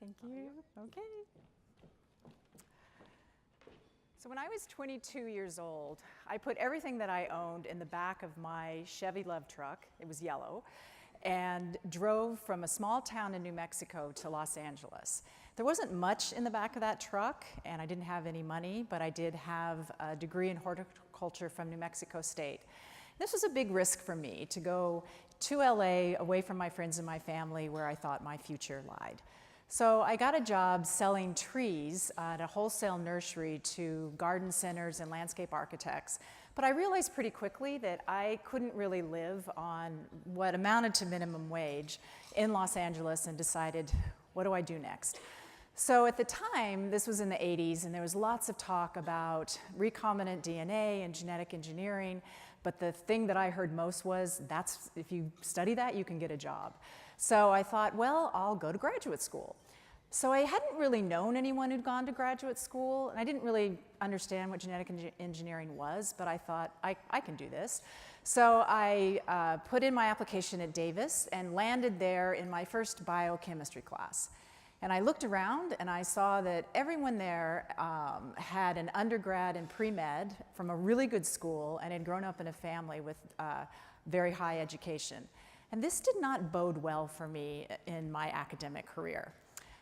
Thank you. Okay. So when I was 22 years old, I put everything that I owned in the back of my Chevy Love truck, it was yellow, and drove from a small town in New Mexico to Los Angeles. There wasn't much in the back of that truck, and I didn't have any money, but I did have a degree in horticulture from New Mexico State. This was a big risk for me to go to LA, away from my friends and my family, where I thought my future lied. So I got a job selling trees at a wholesale nursery to garden centers and landscape architects. But I realized pretty quickly that I couldn't really live on what amounted to minimum wage in Los Angeles, and decided, what do I do next? So at the time, this was in the 80s, and there was lots of talk about recombinant DNA and genetic engineering, but the thing that I heard most was, that's, if you study that, you can get a job. So I thought, well, I'll go to graduate school. So I hadn't really known anyone who'd gone to graduate school, and I didn't really understand what genetic engineering was, but I thought, I can do this. So I put in my application at Davis and landed there in my first biochemistry class. And I looked around and I saw that everyone there had an undergrad in pre-med from a really good school and had grown up in a family with very high education. And this did not bode well for me in my academic career.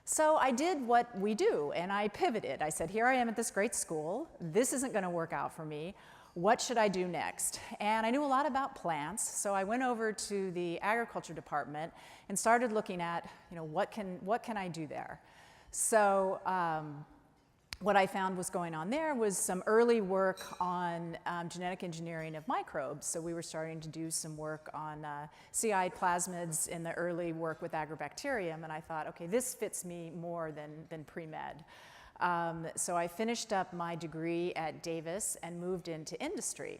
So I did what we do, and I pivoted. I said, here I am at this great school. This isn't going to work out for me. What should I do next? And I knew a lot about plants, so I went over to the agriculture department and started looking at, what can I do there? So what I found was going on there was some early work on genetic engineering of microbes. So we were starting to do some work on CI plasmids in the early work with agrobacterium, and I thought, okay, this fits me more than pre-med. So I finished up my degree at Davis and moved into industry.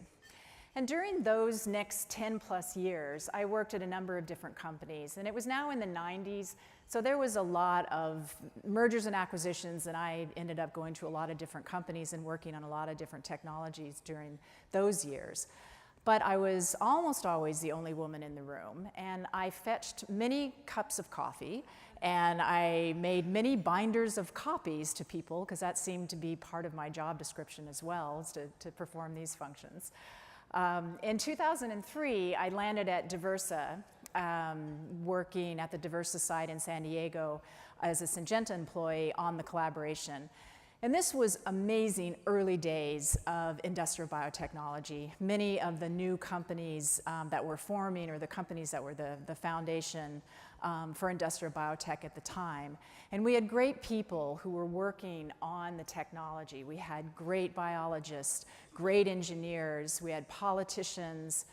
And during those next 10 plus years, I worked at a number of different companies, and it was now in the 90s, so there was a lot of mergers and acquisitions, and I ended up going to a lot of different companies and working on a lot of different technologies during those years. But I was almost always the only woman in the room, and I fetched many cups of coffee, and I made many binders of copies to people, because that seemed to be part of my job description as well, is to perform these functions. In 2003, I landed at Diversa, working at the Diversa site in San Diego as a Syngenta employee on the collaboration. And this was amazing early days of industrial biotechnology. Many of the new companies that were forming, or the companies that were the foundation for industrial biotech at the time. And we had great people who were working on the technology. We had great biologists, great engineers, we had politicians,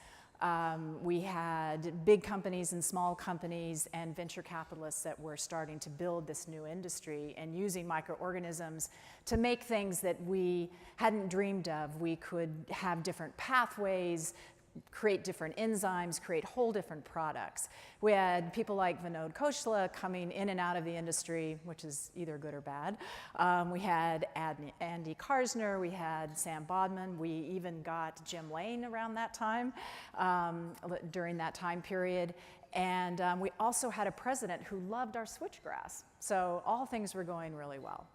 we had big companies and small companies and venture capitalists that were starting to build this new industry and using microorganisms to make things that we hadn't dreamed of. We could have different pathways, create different enzymes, create whole different products. We had people like Vinod Khosla coming in and out of the industry, which is either good or bad. We had Andy Karsner, we had Sam Bodman, we even got Jim Lane around that time, during that time period. And we also had a president who loved our switchgrass. So all things were going really well.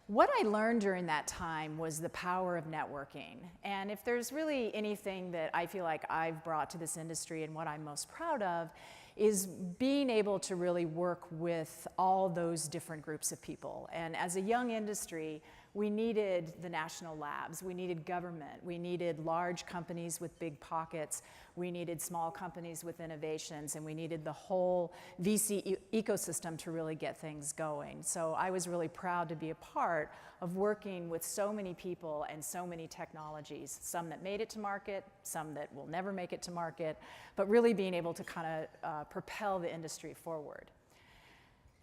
What I learned during that time was the power of networking. And if there's really anything that I feel like I've brought to this industry and what I'm most proud of, is being able to really work with all those different groups of people. And as a young industry, we needed the national labs, we needed government, we needed large companies with big pockets, we needed small companies with innovations, and we needed the whole VC ecosystem to really get things going. So I was really proud to be a part of working with so many people and so many technologies, some that made it to market, some that will never make it to market, but really being able to kind of propel the industry forward.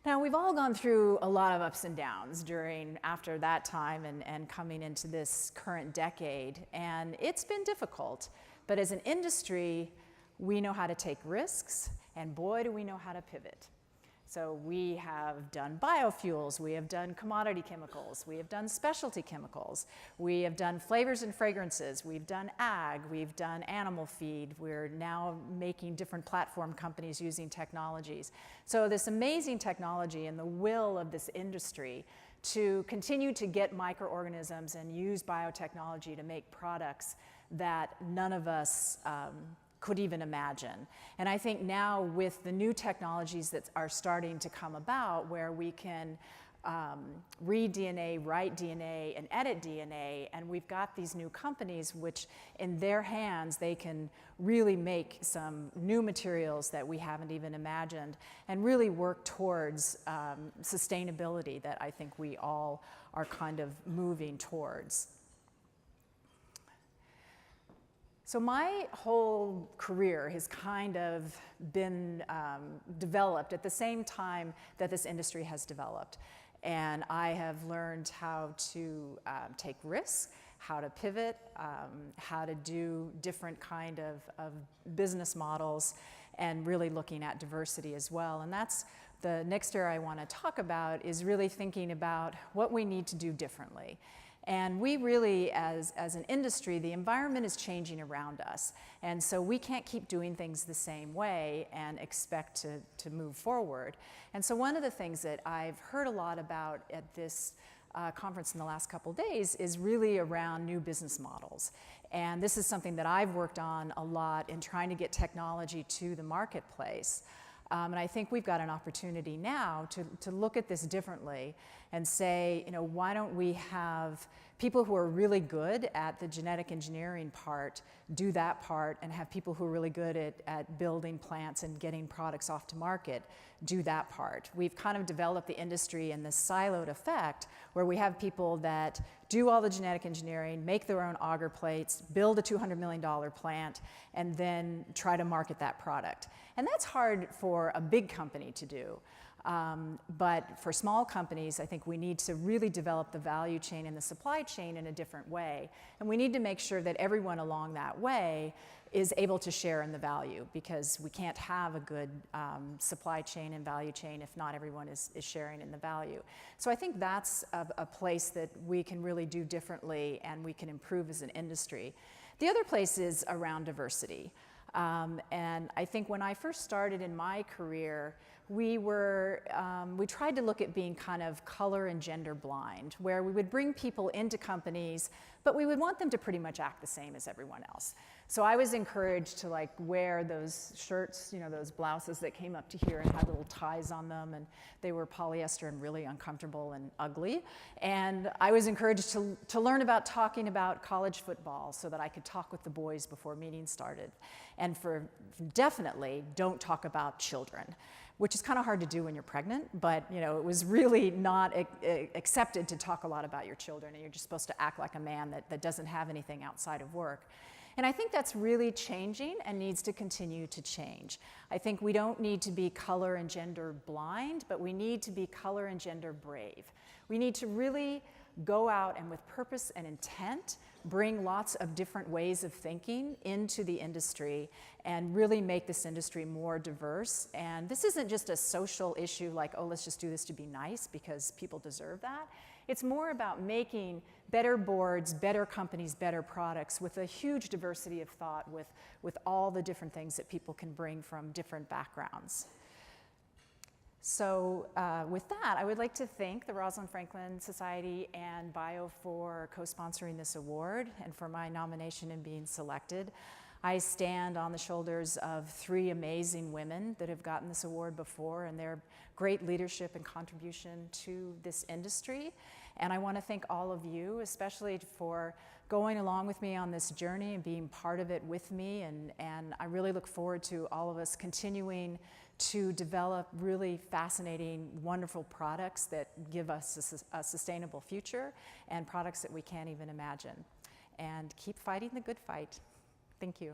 Now, we've all gone through a lot of ups and downs after that time and coming into this current decade, and it's been difficult. But as an industry, we know how to take risks, and boy, do we know how to pivot. So we have done biofuels, we have done commodity chemicals, we have done specialty chemicals, we have done flavors and fragrances, we've done ag, we've done animal feed, we're now making different platform companies using technologies. So this amazing technology and the will of this industry to continue to get microorganisms and use biotechnology to make products that none of us could even imagine. And I think now with the new technologies that are starting to come about where we can read DNA, write DNA, and edit DNA, and we've got these new companies which in their hands they can really make some new materials that we haven't even imagined and really work towards sustainability that I think we all are kind of moving towards. So my whole career has kind of been developed at the same time that this industry has developed. And I have learned how to take risks, how to pivot, how to do different kind of business models, and really looking at diversity as well. And that's the next area I want to talk about is really thinking about what we need to do differently. And we really, as an industry, the environment is changing around us. And so we can't keep doing things the same way and expect to move forward. And so one of the things that I've heard a lot about at this conference in the last couple days is really around new business models. And this is something that I've worked on a lot in trying to get technology to the marketplace. And I think we've got an opportunity now to look at this differently and say, you know, why don't we have people who are really good at the genetic engineering part do that part, and have people who are really good at building plants and getting products off to market do that part. We've kind of developed the industry in this siloed effect where we have people that do all the genetic engineering, make their own auger plates, build a $200 million plant, and then try to market that product. And that's hard for a big company to do. But for small companies, I think we need to really develop the value chain and the supply chain in a different way. And we need to make sure that everyone along that way is able to share in the value, because we can't have a good supply chain and value chain if not everyone is sharing in the value. So I think that's a place that we can really do differently and we can improve as an industry. The other place is around diversity. And I think when I first started in my career, we tried to look at being kind of color and gender blind, where we would bring people into companies, but we would want them to pretty much act the same as everyone else. So I was encouraged to like wear those shirts, you know, those blouses that came up to here and had little ties on them, and they were polyester and really uncomfortable and ugly. And I was encouraged to learn about talking about college football so that I could talk with the boys before meetings started. And for definitely don't talk about children, which is kind of hard to do when you're pregnant, but you know, it was really not accepted to talk a lot about your children, and you're just supposed to act like a man that doesn't have anything outside of work. And I think that's really changing and needs to continue to change. I think we don't need to be color and gender blind, but we need to be color and gender brave. We need to really go out and with purpose and intent bring lots of different ways of thinking into the industry and really make this industry more diverse. And this isn't just a social issue like, oh, let's just do this to be nice because people deserve that. It's more about making better boards, better companies, better products with a huge diversity of thought with all the different things that people can bring from different backgrounds. So with that, I would like to thank the Rosalind Franklin Society and Bio for co-sponsoring this award and for my nomination and being selected. I stand on the shoulders of 3 amazing women that have gotten this award before, and their great leadership and contribution to this industry. And I want to thank all of you, especially for going along with me on this journey and being part of it with me. And I really look forward to all of us continuing to develop really fascinating, wonderful products that give us a sustainable future and products that we can't even imagine. And keep fighting the good fight. Thank you.